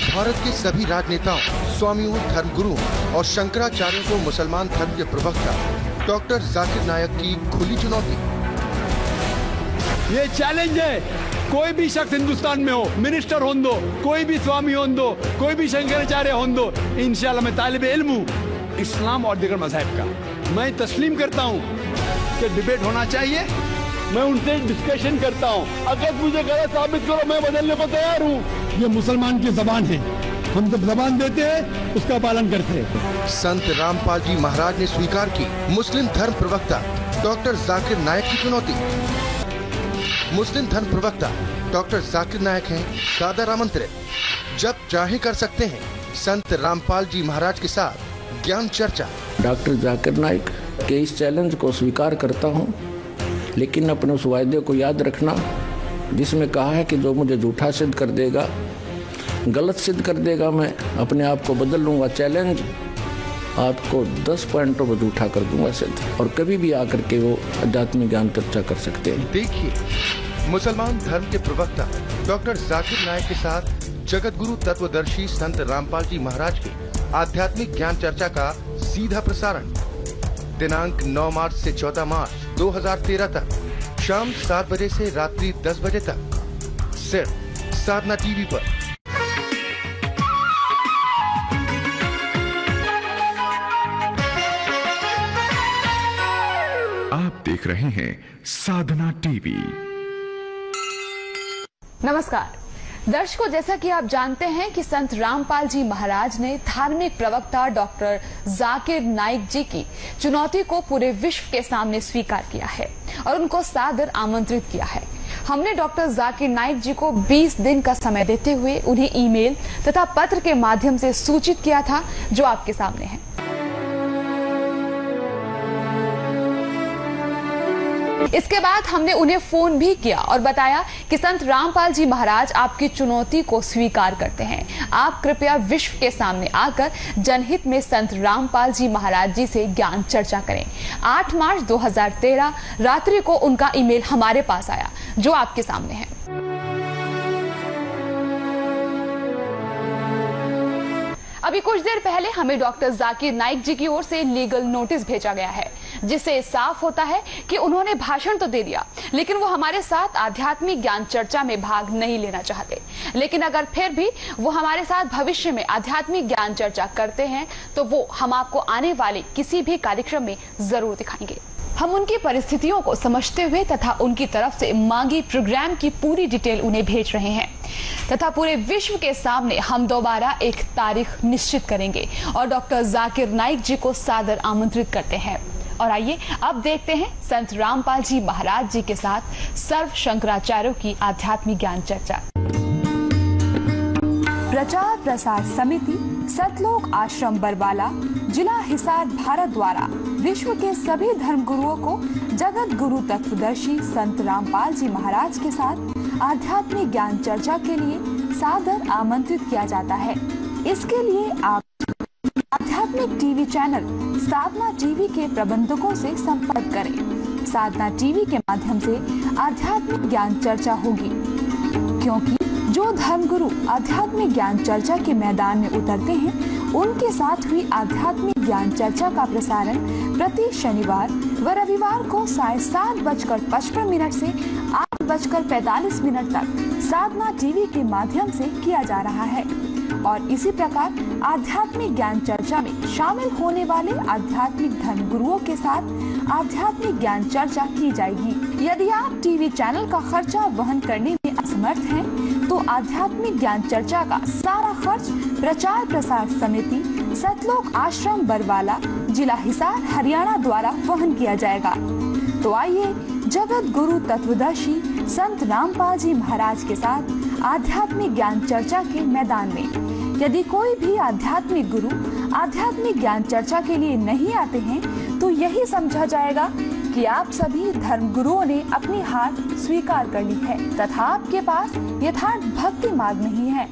भारत के सभी राजनेताओं, स्वामियों, धर्मगुरुओं और शंकराचार्यों को मुसलमान धर्म के प्रवक्ता डॉक्टर जाकिर नायक की खुली चुनौती। ये चैलेंज है, कोई भी शख्स हिंदुस्तान में हो, मिनिस्टर हों दो, कोई भी स्वामी हों दो, कोई भी शंकराचार्य हों दो, इंशाल्लाह मैं तालिबे इल्म हूँ इस्लाम और दीगर मज़हब का। मैं तस्लीम करता हूँ कि डिबेट होना चाहिए, मैं उनसे डिस्कशन करता हूँ। अगर मुझे गलत साबित करो, मैं बदलने को तैयार हूँ। ये मुसलमान की जबान है, हम जब जबान देते हैं उसका पालन करते हैं। संत रामपाल जी महाराज ने स्वीकार की मुस्लिम धर्म प्रवक्ता डॉक्टर जाकिर नायक की चुनौती। मुस्लिम धर्म प्रवक्ता डॉक्टर जाकिर नायक हैं सादर आमंत्रित, जब चाहे कर सकते हैं संत रामपाल जी महाराज के साथ ज्ञान चर्चा। डॉक्टर जाकिर नायक के इस चैलेंज को स्वीकार करता हूँ, लेकिन अपने उस वायदे को याद रखना जिसमें कहा है कि जो मुझे झूठा सिद्ध कर देगा, गलत सिद्ध कर देगा, मैं अपने आप को बदल लूँगा। चैलेंज आपको 10 पॉइंटों पर झूठा कर दूंगा सिद्ध, और कभी भी आकर के वो आध्यात्मिक ज्ञान चर्चा कर सकते हैं। देखिए मुसलमान धर्म के प्रवक्ता डॉक्टर जाकिर नायक के साथ जगत गुरु तत्वदर्शी संत रामपाल जी महाराज के आध्यात्मिक ज्ञान चर्चा का सीधा प्रसारण दिनांक 9 मार्च से 14 मार्च 2013 तक शाम 7 बजे से रात्रि 10 बजे तक सिर्फ साधना टीवी पर। आप देख रहे हैं साधना टीवी। नमस्कार दर्शकों, जैसा कि आप जानते हैं कि संत रामपाल जी महाराज ने धार्मिक प्रवक्ता डॉक्टर जाकिर नाइक जी की चुनौती को पूरे विश्व के सामने स्वीकार किया है और उनको सादर आमंत्रित किया है। हमने डॉक्टर जाकिर नाइक जी को 20 दिन का समय देते हुए उन्हें ईमेल तथा पत्र के माध्यम से सूचित किया था, जो आपके सामने है। इसके बाद हमने उन्हें फोन भी किया और बताया कि संत रामपाल जी महाराज आपकी चुनौती को स्वीकार करते हैं। आप कृपया विश्व के सामने आकर जनहित में संत रामपाल जी महाराज जी से ज्ञान चर्चा करें। 8 मार्च 2013 रात्रि को उनका ईमेल हमारे पास आया, जो आपके सामने है। अभी कुछ देर पहले हमें डॉक्टर जाकिर नाइक जी की ओर से लीगल नोटिस भेजा गया है, जिससे साफ होता है कि उन्होंने भाषण तो दे दिया, लेकिन वो हमारे साथ आध्यात्मिक ज्ञान चर्चा में भाग नहीं लेना चाहते। लेकिन अगर फिर भी वो हमारे साथ भविष्य में आध्यात्मिक ज्ञान चर्चा करते हैं तो वो हम आपको आने वाले किसी भी कार्यक्रम में जरूर दिखाएंगे। हम उनकी परिस्थितियों को समझते हुए तथा उनकी तरफ से मांगी प्रोग्राम की पूरी डिटेल उन्हें भेज रहे हैं तथा पूरे विश्व के सामने हम दोबारा एक तारीख निश्चित करेंगे और डॉक्टर जाकिर नाइक जी को सादर आमंत्रित करते हैं। और आइए अब देखते हैं संत रामपाल जी महाराज जी के साथ सर्व शंकराचार्यों की आध्यात्मिक ज्ञान चर्चा। प्रचार प्रसार समिति, सतलोक आश्रम बरवाला, जिला हिसार, भारत द्वारा विश्व के सभी धर्म गुरुओं को जगत गुरु तत्वदर्शी संत रामपाल जी महाराज के साथ आध्यात्मिक ज्ञान चर्चा के लिए सादर आमंत्रित किया जाता है। इसके लिए आप आध्यात्मिक टीवी चैनल साधना टीवी के प्रबंधकों से संपर्क करें। साधना टीवी के माध्यम से आध्यात्मिक ज्ञान चर्चा होगी, क्योंकि जो धर्मगुरु आध्यात्मिक ज्ञान चर्चा के मैदान में उतरते हैं उनके साथ हुई आध्यात्मिक ज्ञान चर्चा का प्रसारण प्रति शनिवार व रविवार को 7:55 से 8:45 तक साधना टीवी के माध्यम से किया जा रहा है। और इसी प्रकार आध्यात्मिक ज्ञान चर्चा में शामिल होने वाले आध्यात्मिक धर्म गुरुओं के साथ आध्यात्मिक ज्ञान चर्चा की जाएगी। यदि आप टीवी चैनल का खर्चा वहन करने में असमर्थ हैं, तो आध्यात्मिक ज्ञान चर्चा का सारा खर्च प्रचार प्रसार समिति, सतलोक आश्रम बरवाला, जिला हिसार, हरियाणा द्वारा वहन किया जाएगा। तो आइए जगत गुरु तत्वदर्शी संत रामपाल जी महाराज के साथ आध्यात्मिक ज्ञान चर्चा के मैदान में। यदि कोई भी आध्यात्मिक गुरु आध्यात्मिक ज्ञान चर्चा के लिए नहीं आते हैं, तो यही समझा जाएगा कि आप सभी धर्म गुरुओं ने अपनी हार स्वीकार कर ली है तथा आपके पास यथार्थ भक्ति मार्ग नहीं है।